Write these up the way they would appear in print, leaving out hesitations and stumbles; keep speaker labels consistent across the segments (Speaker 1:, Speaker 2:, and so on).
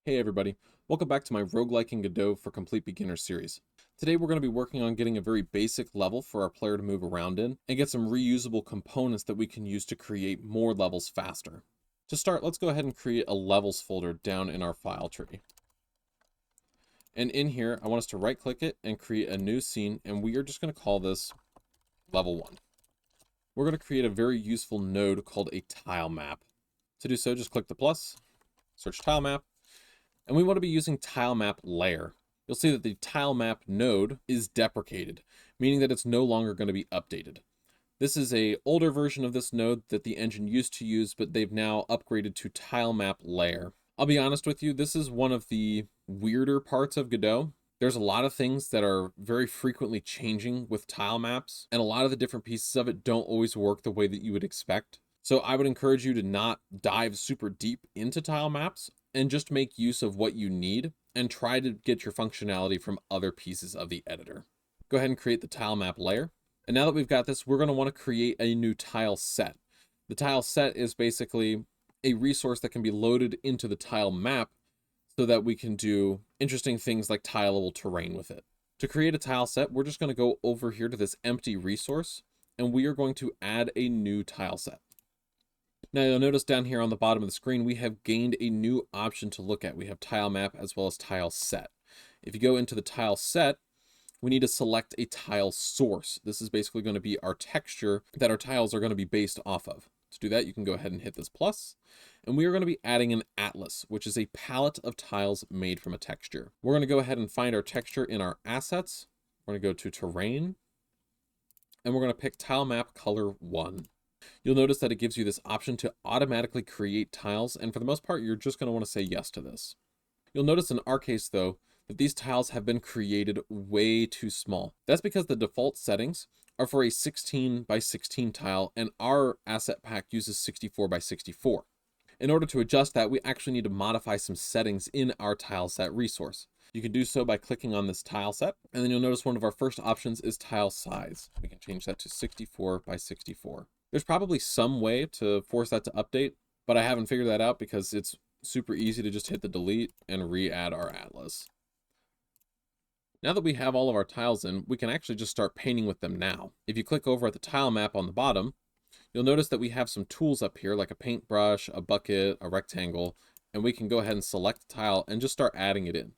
Speaker 1: Hey everybody, welcome back to my Roguelike and Godot for Complete Beginner series. Today we're going to be working on getting a very basic level for our player to move around in and get some reusable components that we can use to create more levels faster. To start, let's go ahead and create a levels folder down in our file tree. And in here, I want us to right click it and create a new scene, and we are just going to call this level 1. We're going to create a very useful node called a tile map. To do so, just click the plus, search tile map, and we want to be using Tilemap layer. You'll see that the Tilemap node is deprecated, meaning that it's no longer going to be updated. This is an older version of this node that the engine used to use, but they've now upgraded to Tilemap layer. I'll be honest with you, this is one of the weirder parts of Godot. There's a lot of things that are very frequently changing with tile maps, and a lot of the different pieces of it don't always work the way that you would expect. So I would encourage you to not dive super deep into tile maps and just make use of what you need and try to get your functionality from other pieces of the editor. Go ahead and create the tile map layer. And now that we've got this, we're going to want to create a new tile set. The tile set is basically a resource that can be loaded into the tile map so that we can do interesting things like tileable terrain with it. To create a tile set, we're just going to go over here to this empty resource, and we are going to add a new tile set. Now you'll notice down here on the bottom of the screen, we have gained a new option to look at. We have tile map as well as tile set. If you go into the tile set, we need to select a tile source. This is basically going to be our texture that our tiles are going to be based off of. To do that, you can go ahead and hit this plus, and we are going to be adding an atlas, which is a palette of tiles made from a texture. We're going to go ahead and find our texture in our assets. We're going to go to terrain, and we're going to pick tile map color 1. You'll notice that it gives you this option to automatically create tiles, and for the most part, you're just going to want to say yes to this. You'll notice in our case, though, that these tiles have been created way too small. That's because the default settings are for a 16 by 16 tile, and our asset pack uses 64 by 64. In order to adjust that, we actually need to modify some settings in our tile set resource. You can do so by clicking on this tile set, and then you'll notice one of our first options is tile size. We can change that to 64 by 64. There's probably some way to force that to update, but I haven't figured that out because it's super easy to just hit the delete and re-add our atlas. Now that we have all of our tiles in, we can actually just start painting with them now. If you click over at the tile map on the bottom, you'll notice that we have some tools up here like a paintbrush, a bucket, a rectangle, and we can go ahead and select the tile and just start adding it in.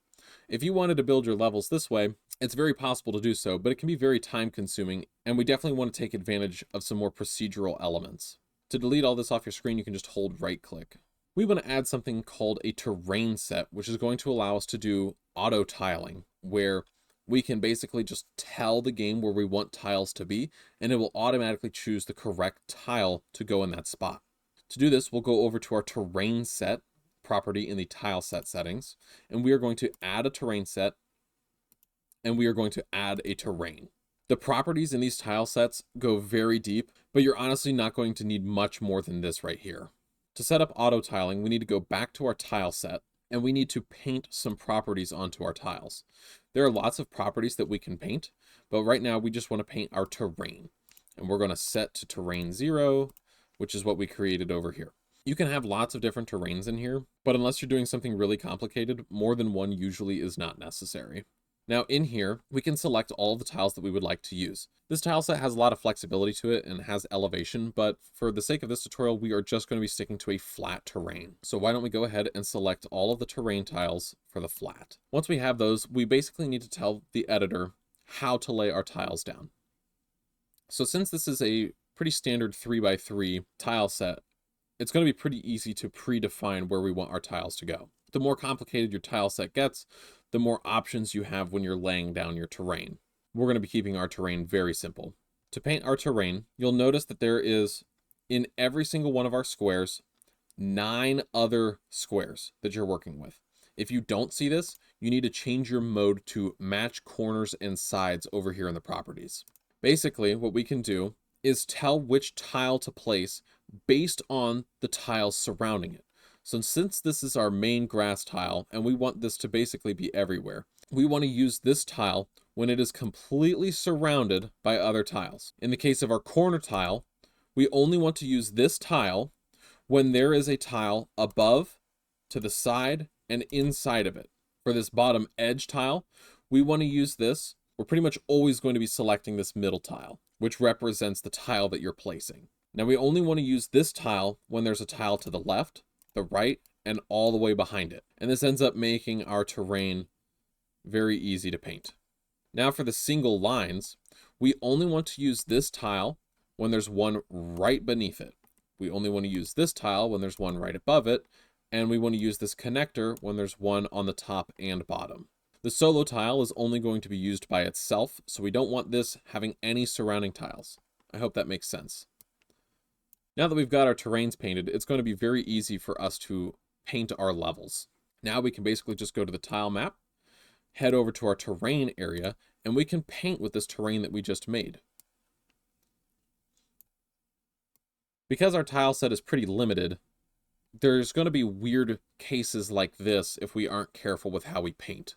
Speaker 1: If you wanted to build your levels this way, it's very possible to do so, but it can be very time consuming, and we definitely want to take advantage of some more procedural elements. To delete all this off your screen, you can just hold right click. We want to add something called a terrain set, which is going to allow us to do auto tiling, where we can basically just tell the game where we want tiles to be, and it will automatically choose the correct tile to go in that spot. To do this, we'll go over to our terrain set property in the tile set settings, and we are going to add a terrain set, and we are going to add a terrain. The properties in these tile sets go very deep, but you're honestly not going to need much more than this right here. To set up auto tiling, we need to go back to our tile set, and we need to paint some properties onto our tiles. There are lots of properties that we can paint, but right now we just want to paint our terrain. And we're going to set to terrain 0, which is what we created over here. You can have lots of different terrains in here, but unless you're doing something really complicated, more than one usually is not necessary. Now in here, we can select all of the tiles that we would like to use. This tile set has a lot of flexibility to it and has elevation, but for the sake of this tutorial, we are just going to be sticking to a flat terrain. So why don't we go ahead and select all of the terrain tiles for the flat. Once we have those, we basically need to tell the editor how to lay our tiles down. So since this is a pretty standard 3x3 tile set, it's going to be pretty easy to predefine where we want our tiles to go. The more complicated your tile set gets, the more options you have when you're laying down your terrain. We're going to be keeping our terrain very simple. To paint our terrain, you'll notice that there is, in every single one of our squares, 9 other squares that you're working with. If you don't see this, you need to change your mode to match corners and sides over here in the properties. Basically, what we can do is tell which tile to place based on the tiles surrounding it. So since this is our main grass tile, and we want this to basically be everywhere, we want to use this tile when it is completely surrounded by other tiles. In the case of our corner tile, we only want to use this tile when there is a tile above, to the side, and inside of it. For this bottom edge tile, we want to use this. We're pretty much always going to be selecting this middle tile, which represents the tile that you're placing. Now we only want to use this tile when there's a tile to the left, the right, and all the way behind it. And this ends up making our terrain very easy to paint. Now for the single lines, we only want to use this tile when there's one right beneath it. We only want to use this tile when there's one right above it, and we want to use this connector when there's one on the top and bottom. The solo tile is only going to be used by itself, so we don't want this having any surrounding tiles. I hope that makes sense. Now that we've got our terrains painted, it's going to be very easy for us to paint our levels. Now we can basically just go to the tile map, head over to our terrain area, and we can paint with this terrain that we just made. Because our tile set is pretty limited, there's going to be weird cases like this if we aren't careful with how we paint.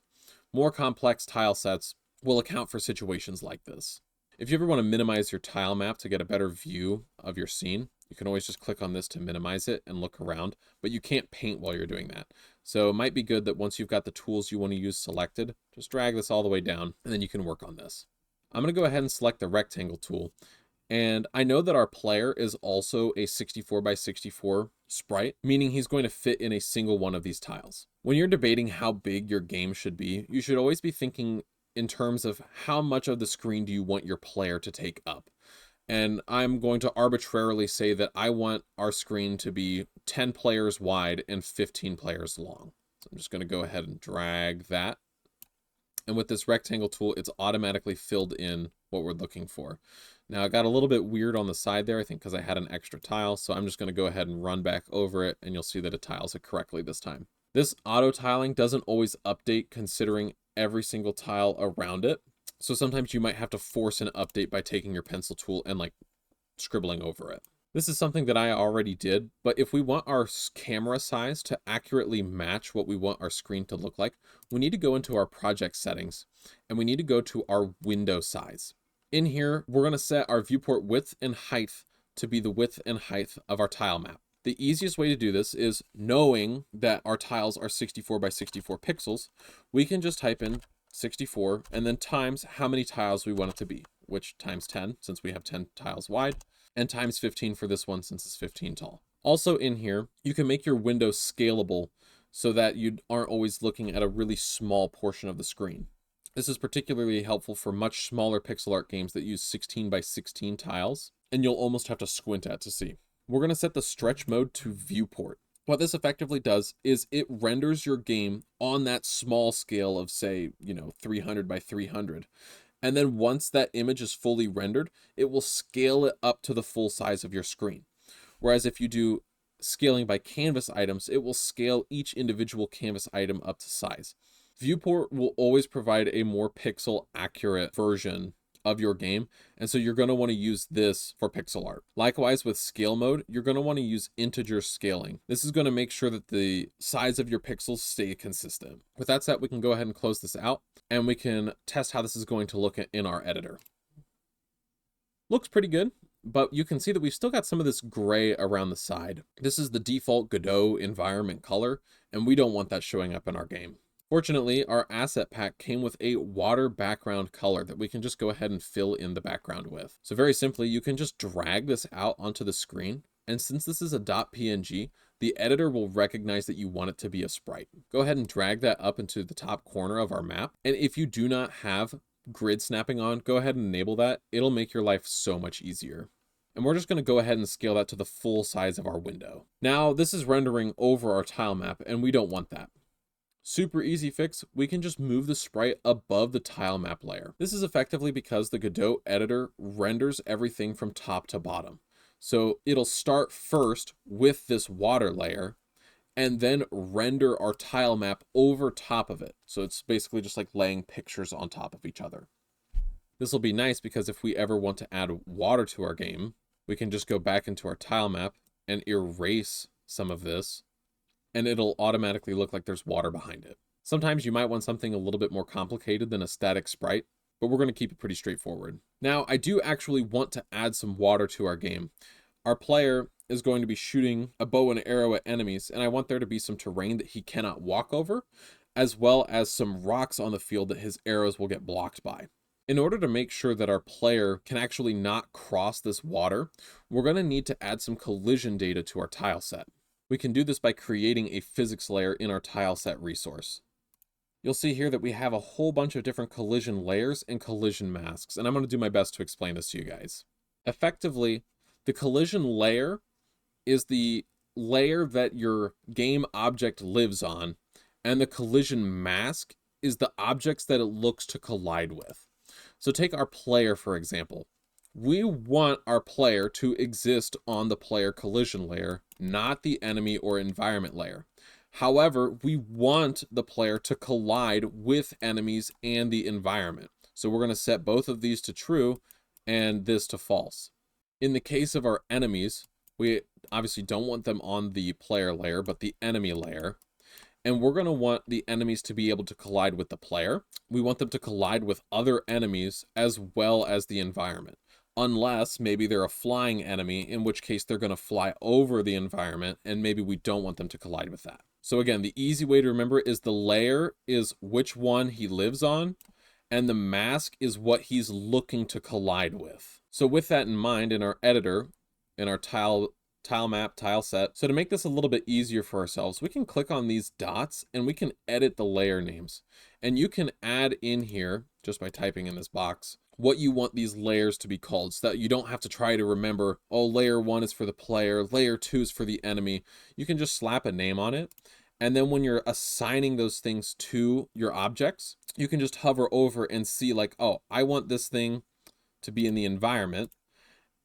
Speaker 1: More complex tile sets will account for situations like this. If you ever want to minimize your tile map to get a better view of your scene, you can always just click on this to minimize it and look around, but you can't paint while you're doing that. So it might be good that once you've got the tools you want to use selected, just drag this all the way down and then you can work on this. I'm going to go ahead and select the rectangle tool. And I know that our player is also a 64 by 64 sprite, meaning he's going to fit in a single one of these tiles. When you're debating how big your game should be, you should always be thinking in terms of how much of the screen do you want your player to take up. And I'm going to arbitrarily say that I want our screen to be 10 players wide and 15 players long. So I'm just going to go ahead and drag that. And with this rectangle tool, it's automatically filled in what we're looking for. Now, I got a little bit weird on the side there, I think because I had an extra tile. So I'm just going to go ahead and run back over it, and you'll see that it tiles it correctly this time. This auto tiling doesn't always update considering every single tile around it. So sometimes you might have to force an update by taking your pencil tool and like scribbling over it. This is something that I already did, but if we want our camera size to accurately match what we want our screen to look like, we need to go into our project settings and we need to go to our window size. In here, we're going to set our viewport width and height to be the width and height of our tile map. The easiest way to do this is knowing that our tiles are 64 by 64 pixels. We can just type in 64 and then times how many tiles we want it to be, which times 10 since we have 10 tiles wide, and times 15 for this one since it's 15 tall. Also in here, you can make your window scalable so that you aren't always looking at a really small portion of the screen. This is particularly helpful for much smaller pixel art games that use 16 by 16 tiles, and you'll almost have to squint at to see. We're going to set the stretch mode to viewport. What this effectively does is it renders your game on that small scale of, say, 300 by 300. And then once that image is fully rendered, it will scale it up to the full size of your screen. Whereas if you do scaling by canvas items, it will scale each individual canvas item up to size. Viewport will always provide a more pixel accurate version of your game, and so you're going to want to use this for pixel art. Likewise with scale mode, you're going to want to use integer scaling. This is going to make sure that the size of your pixels stay consistent. With that said, we can go ahead and close this out and we can test how this is going to look in our editor. Looks pretty good, but you can see that we've still got some of this gray around the side. This is the default Godot environment color, and we don't want that showing up in our game. Fortunately, our asset pack came with a water background color that we can just go ahead and fill in the background with. So very simply, you can just drag this out onto the screen. And since this is a .png, the editor will recognize that you want it to be a sprite. Go ahead and drag that up into the top corner of our map. And if you do not have grid snapping on, go ahead and enable that. It'll make your life so much easier. And we're just going to go ahead and scale that to the full size of our window. Now, this is rendering over our tile map, and we don't want that. Super easy fix, we can just move the sprite above the tile map layer. This is effectively because the Godot editor renders everything from top to bottom. So it'll start first with this water layer and then render our tile map over top of it. So it's basically just like laying pictures on top of each other. This will be nice because if we ever want to add water to our game, we can just go back into our tile map and erase some of this, and it'll automatically look like there's water behind it. Sometimes you might want something a little bit more complicated than a static sprite, but we're going to keep it pretty straightforward. Now, I do actually want to add some water to our game. Our player is going to be shooting a bow and arrow at enemies, and I want there to be some terrain that he cannot walk over, as well as some rocks on the field that his arrows will get blocked by. In order to make sure that our player can actually not cross this water, we're going to need to add some collision data to our tile set. We can do this by creating a physics layer in our tile set resource. You'll see here that we have a whole bunch of different collision layers and collision masks, and I'm going to do my best to explain this to you guys. Effectively, the collision layer is the layer that your game object lives on, and the collision mask is the objects that it looks to collide with. So take our player, for example. We want our player to exist on the player collision layer, not the enemy or environment layer. However, we want the player to collide with enemies and the environment. So we're going to set both of these to true and this to false. In the case of our enemies, we obviously don't want them on the player layer, but the enemy layer. And we're going to want the enemies to be able to collide with the player. We want them to collide with other enemies as well as the environment. Unless maybe they're a flying enemy, in which case they're going to fly over the environment, and maybe we don't want them to collide with that. So again, the easy way to remember is the layer is which one he lives on, and the mask is what he's looking to collide with. So with that in mind, in our editor, in our tile map, tile set, so to make this a little bit easier for ourselves, we can click on these dots and we can edit the layer names. And you can add in here, just by typing in this box, what you want these layers to be called, so that you don't have to try to remember, oh, layer 1 is for the player, layer 2 is for the enemy. You can just slap a name on it. And then when you're assigning those things to your objects, you can just hover over and see like, oh, I want this thing to be in the environment,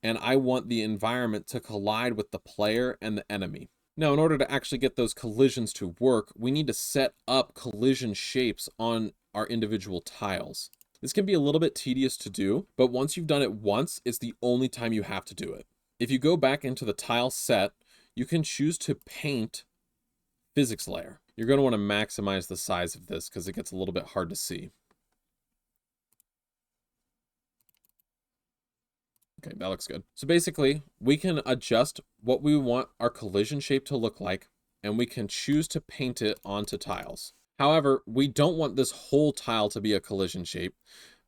Speaker 1: and I want the environment to collide with the player and the enemy. Now, in order to actually get those collisions to work, we need to set up collision shapes on our individual tiles. This can be a little bit tedious to do, but once you've done it once, it's the only time you have to do it. If you go back into the tile set, you can choose to paint physics layer. You're going to want to maximize the size of this because it gets a little bit hard to see. Okay, that looks good. So basically, we can adjust what we want our collision shape to look like, and we can choose to paint it onto tiles. However, we don't want this whole tile to be a collision shape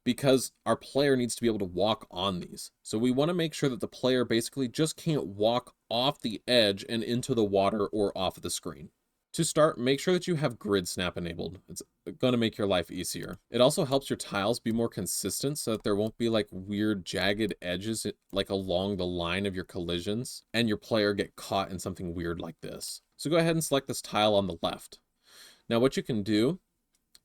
Speaker 1: because our player needs to be able to walk on these. So we want to make sure that the player basically just can't walk off the edge and into the water or off of the screen. To start, make sure that you have grid snap enabled. It's going to make your life easier. It also helps your tiles be more consistent so that there won't be like weird jagged edges like along the line of your collisions and your player get caught in something weird like this. So go ahead and select this tile on the left. Now what you can do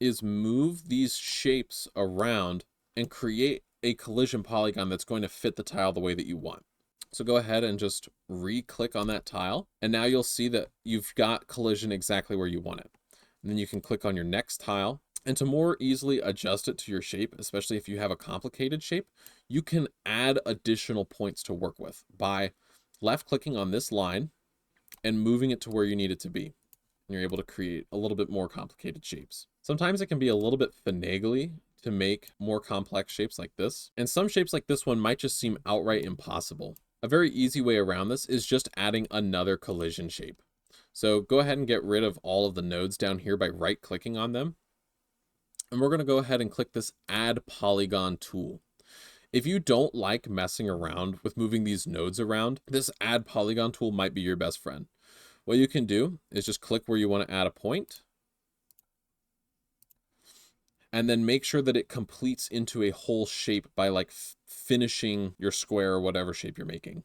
Speaker 1: is move these shapes around and create a collision polygon that's going to fit the tile the way that you want. So go ahead and just re-click on that tile, and now you'll see that you've got collision exactly where you want it. And then you can click on your next tile, and to more easily adjust it to your shape, especially if you have a complicated shape, you can add additional points to work with by left-clicking on this line and moving it to where you need it to be. And you're able to create a little bit more complicated shapes. Sometimes it can be a little bit finagly to make more complex shapes like this, and some shapes like this one might just seem outright impossible. A very easy way around this is just adding another collision shape. So go ahead and get rid of all of the nodes down here by right-clicking on them. And we're going to go ahead and click this Add Polygon tool. If you don't like messing around with moving these nodes around, this Add Polygon tool might be your best friend. What you can do is just click where you want to add a point, and then make sure that it completes into a whole shape by like finishing your square or whatever shape you're making.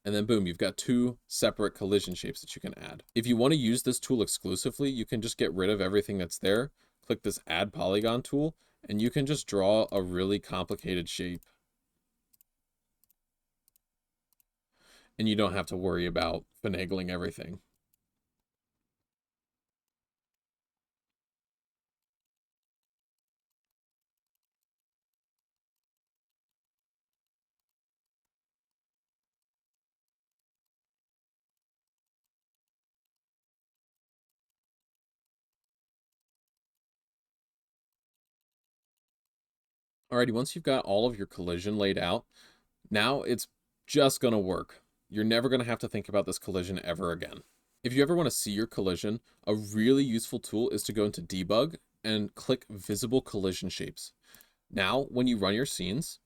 Speaker 1: And then boom, you've got two separate collision shapes that you can add. If you want to use this tool exclusively, you can just get rid of everything that's there, click this Add Polygon tool, and you can just draw a really complicated shape. And you don't have to worry about finagling everything. Alrighty, once you've got all of your collision laid out, now it's just going to work. you're never going to have to think about this collision ever again. If you ever want to see your collision, a really useful tool is to go into debug and click visible collision shapes. Now, when you run your scenes,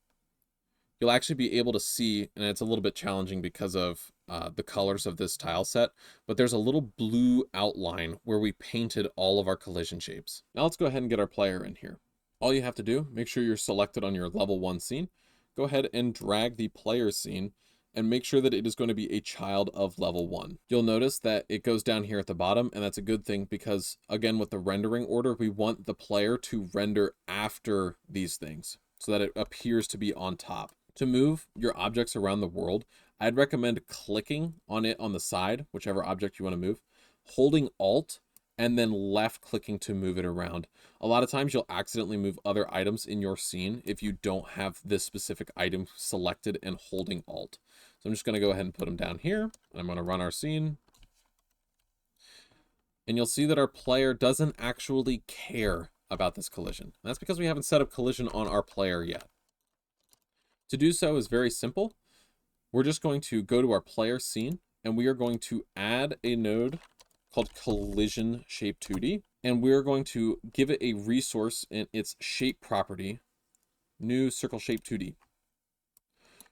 Speaker 1: you'll actually be able to see, and it's a little bit challenging because of the colors of this tile set, but there's a little blue outline where we painted all of our collision shapes. Now let's go ahead and get our player in here. All you have to do, make sure you're selected on your level 1 scene, go ahead and drag the player scene and make sure that it is going to be a child of level 1. You'll notice that it goes down here at the bottom, and that's a good thing because, again, with the rendering order, we want the player to render after these things so that it appears to be on top. To move your objects around the world, I'd recommend clicking on it on the side, whichever object you want to move, holding Alt, and then left clicking to move it around. A lot of times you'll accidentally move other items in your scene if you don't have this specific item selected and holding Alt. So I'm just going to go ahead and put them down here, and I'm going to run our scene. And you'll see that our player doesn't actually care about this collision. And that's because we haven't set up collision on our player yet. To do so is very simple. We're just going to go to our player scene, and we are going to add a node called collision shape 2D, and we're going to give it a resource in its shape property, new circle shape 2D.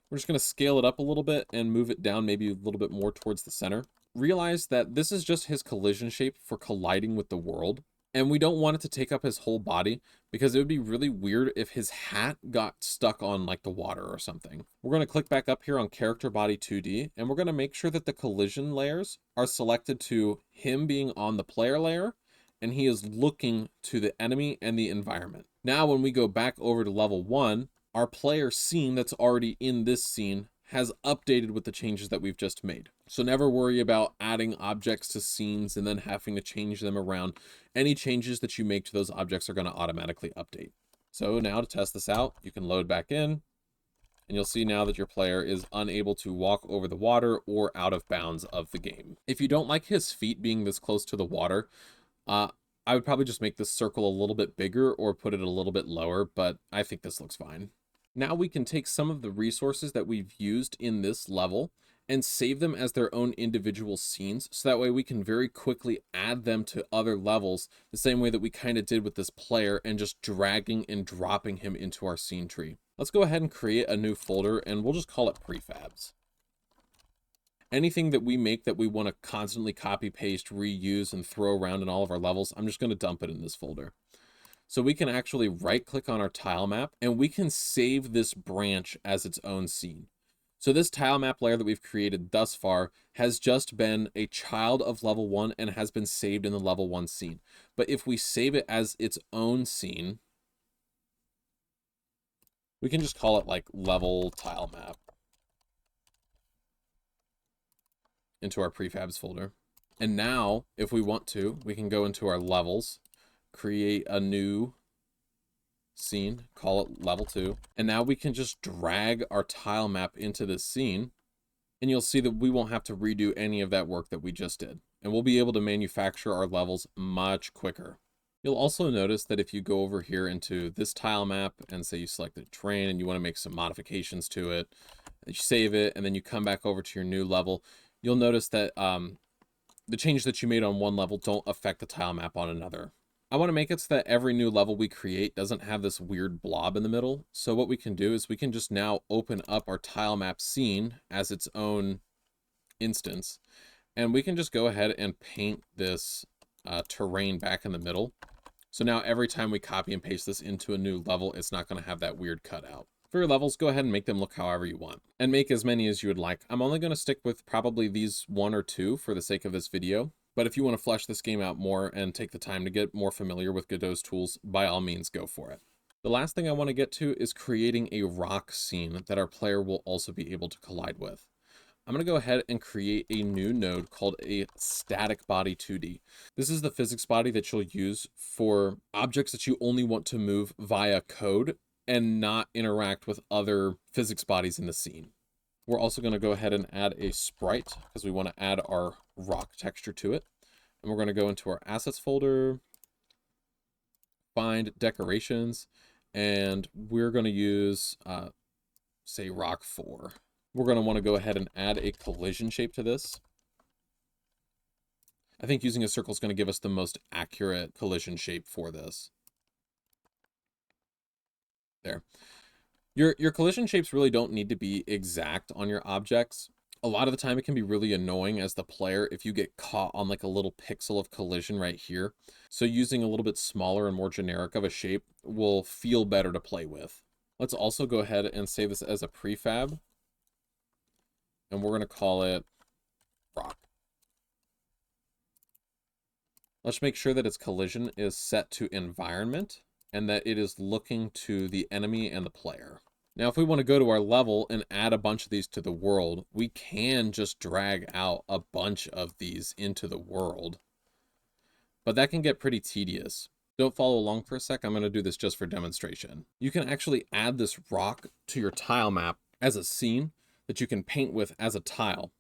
Speaker 1: We're just going to scale it up a little bit and move it down maybe a little bit more towards the center. Realize that this is just his collision shape for colliding with the world, and we don't want it to take up his whole body because it would be really weird if his hat got stuck on like the water or something. We're going to click back up here on character body 2D, and we're going to make sure that the collision layers are selected to him being on the player layer, and he is looking to the enemy and the environment. Now, when we go back over to level 1, our player scene that's already in this scene has updated with the changes that we've just made. So never worry about adding objects to scenes and then having to change them around. Any changes that you make to those objects are going to automatically update. So now to test this out, you can load back in, and you'll see now that your player is unable to walk over the water or out of bounds of the game. If you don't like his feet being this close to the water, I would probably just make this circle a little bit bigger or put it a little bit lower, but I think this looks fine. Now we can take some of the resources that we've used in this level and save them as their own individual scenes, so that way we can very quickly add them to other levels the same way that we kind of did with this player and just dragging and dropping him into our scene tree. Let's go ahead and create a new folder, and we'll just call it prefabs. Anything that we make that we want to constantly copy, paste, reuse, and throw around in all of our levels, I'm just going to dump it in this folder. So we can actually right click on our tile map, and we can save this branch as its own scene. So this tile map layer that we've created thus far has just been a child of level 1 and has been saved in the level 1 scene. But if we save it as its own scene, we can just call it like level tile map into our prefabs folder. And now if we want to, we can go into our levels, create a new scene, call it level 2, and now we can just drag our tile map into this scene, and you'll see that we won't have to redo any of that work that we just did, and we'll be able to manufacture our levels much quicker. You'll also notice that if you go over here into this tile map and say you select the terrain and you want to make some modifications to it, and you save it, and then you come back over to your new level, you'll notice that the changes that you made on one level don't affect the tile map on another. I want to make it so that every new level we create doesn't have this weird blob in the middle. So what we can do is we can just now open up our tile map scene as its own instance. And we can just go ahead and paint this terrain back in the middle. So now every time we copy and paste this into a new level, it's not going to have that weird cutout. For your levels, go ahead and make them look however you want. And make as many as you would like. I'm only going to stick with probably these 1 or 2 for the sake of this video. But if you want to flesh this game out more and take the time to get more familiar with Godot's tools, by all means, go for it. The last thing I want to get to is creating a rock scene that our player will also be able to collide with. I'm going to go ahead and create a new node called a static body 2D. This is the physics body that you'll use for objects that you only want to move via code and not interact with other physics bodies in the scene. We're also going to go ahead and add a sprite because we want to add our rock texture to it. And we're going to go into our assets folder, find decorations, and we're going to use, say, rock 4. We're going to want to go ahead and add a collision shape to this. I think using a circle is going to give us the most accurate collision shape for this. There. Your collision shapes really don't need to be exact on your objects. A lot of the time it can be really annoying as the player if you get caught on like a little pixel of collision right here. So using a little bit smaller and more generic of a shape will feel better to play with. Let's also go ahead and save this as a prefab. And we're going to call it rock. Let's make sure that its collision is set to environment and that it is looking to the enemy and the player. Now, if we want to go to our level and add a bunch of these to the world, we can just drag out a bunch of these into the world. But that can get pretty tedious. Don't follow along for a sec. I'm going to do this just for demonstration. You can actually add this rock to your tile map as a scene that you can paint with as a tile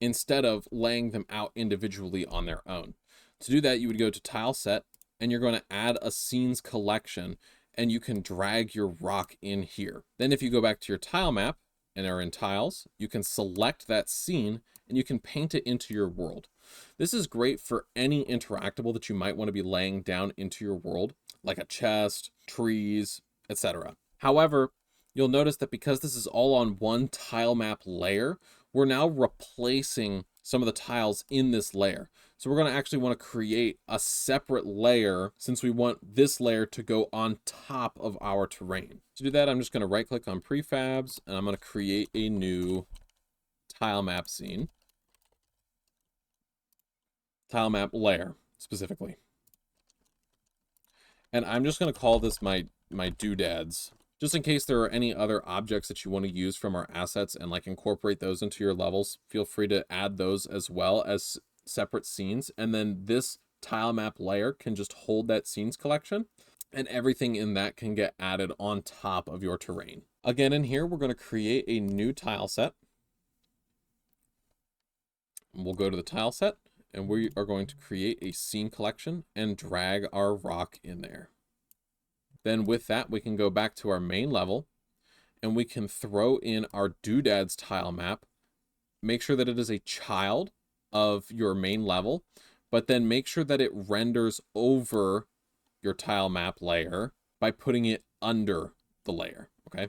Speaker 1: instead of laying them out individually on their own. To do that, you would go to tile set and you're going to add a scenes collection and you can drag your rock in here. Then if you go back to your tile map and are in tiles, you can select that scene and you can paint it into your world. This is great for any interactable that you might want to be laying down into your world, like a chest, trees, etc. However, you'll notice that because this is all on one tile map layer, we're now replacing some of the tiles in this layer. So we're going to actually want to create a separate layer since we want this layer to go on top of our terrain. To do that, I'm just going to right click on prefabs and I'm going to create a new tile map scene. Tile map layer specifically. And I'm just going to call this my doodads, just in case there are any other objects that you want to use from our assets and like incorporate those into your levels. Feel free to add those as well as separate scenes, and then this tile map layer can just hold that scenes collection and everything in that can get added on top of your terrain. Again, in here we're going to create a new tile set. We'll go to the tile set and we are going to create a scene collection and drag our rock in there. Then with that we can go back to our main level and we can throw in our doodads tile map. Make sure that it is a child of your main level, but then make sure that it renders over your tile map layer by putting it under the layer, okay?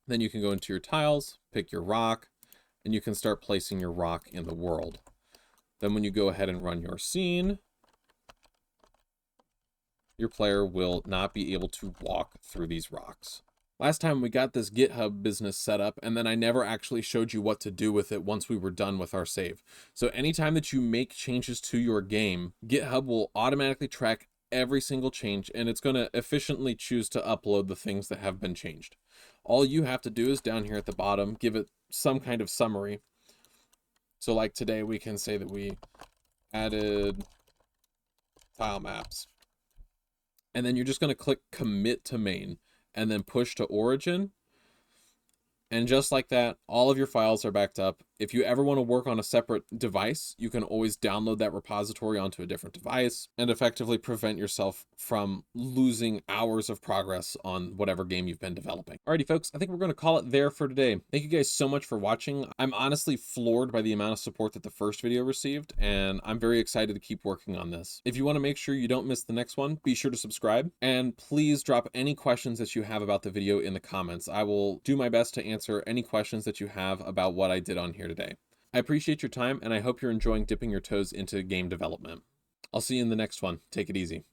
Speaker 1: Then you can go into your tiles, pick your rock, and you can start placing your rock in the world. Then when you go ahead and run your scene, your player will not be able to walk through these rocks. Last time we got this GitHub business set up and then I never actually showed you what to do with it once we were done with our save. So anytime that you make changes to your game, GitHub will automatically track every single change and it's going to efficiently choose to upload the things that have been changed. All you have to do is down here at the bottom, give it some kind of summary. So like today we can say that we added tile maps. And then you're just going to click commit to main and then push to origin. And just like that, all of your files are backed up. If you ever want to work on a separate device, you can always download that repository onto a different device and effectively prevent yourself from losing hours of progress on whatever game you've been developing. Alrighty, folks, I think we're going to call it there for today. Thank you guys so much for watching. I'm honestly floored by the amount of support that the first video received, and I'm very excited to keep working on this. If you want to make sure you don't miss the next one, be sure to subscribe, and please drop any questions that you have about the video in the comments. I will do my best to answer any questions that you have about what I did on here today. I appreciate your time and I hope you're enjoying dipping your toes into game development. I'll see you in the next one. Take it easy.